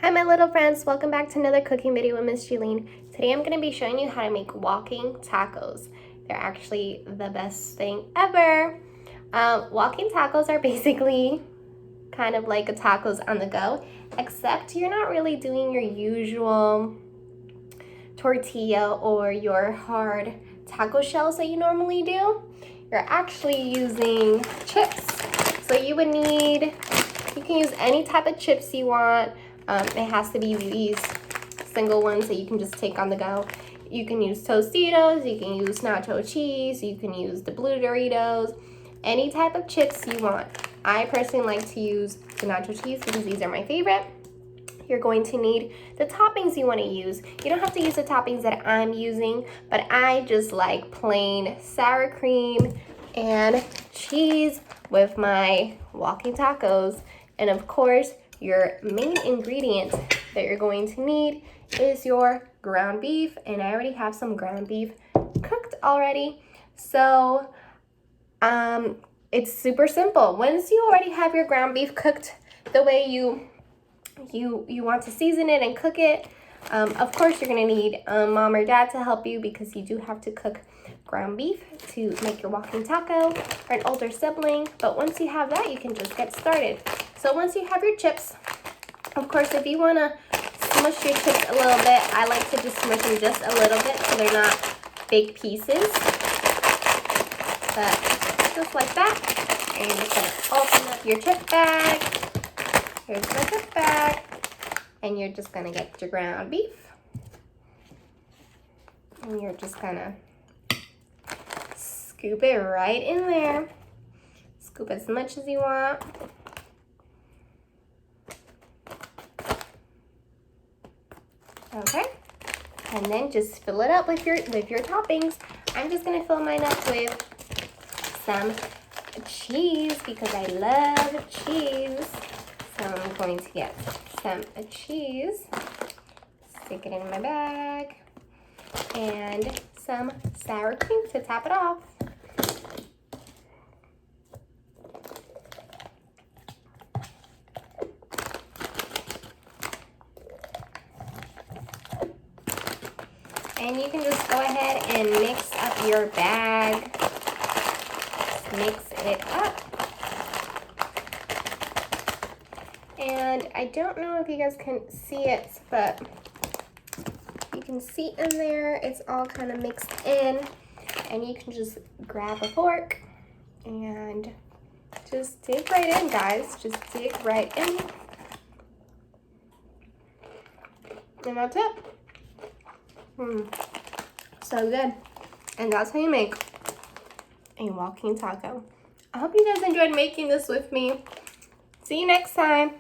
Hi my little friends, welcome back to another cooking video with Miss Jailene. Today I'm going to be showing you how to make walking tacos. They're actually the best thing ever. Walking tacos are basically kind of like a tacos on the go, except you're not really doing your usual tortilla or your hard taco shells that you normally do. You're actually using chips. So you can use any type of chips you want. It has to be these single ones that you can just take on the go. You can use Tostitos, you can use nacho cheese, you can use the blue Doritos, any type of chips you want. I personally like to use the nacho cheese because these are my favorite. You're going to need the toppings you want to use. You don't have to use the toppings that I'm using, but I just like plain sour cream and cheese with my walking tacos. And of course, your main ingredient that you're going to need is your ground beef. And I already have some ground beef cooked already. So it's super simple. Once you already have your ground beef cooked the way you want to season it and cook it, of course you're going to need mom or dad to help you because you do have to cook ground beef to make your walking taco, or an older sibling. But once you have that, you can just get started. So once you have your chips, of course, if you want to smush your chips a little bit, I like to just smush them just a little bit so they're not big pieces. But just like that. And you're just going to open up your chip bag. Here's my chip bag. And you're just going to get your ground beef. And you're just going to scoop it right in there. Scoop as much as you want. Okay, and then just fill it up with your toppings. I'm just gonna fill mine up with some cheese because I love cheese. So I'm going to get some cheese, stick it in my bag, and some sour cream to top it off. And you can just go ahead and mix up your bag. Just mix it up. And I don't know if you guys can see it, but you can see in there, it's all kind of mixed in. And you can just grab a fork and just dig right in, guys. Just dig right in. And that's it. So good. And that's how you make a walking taco. I hope you guys enjoyed making this with me. See you next time.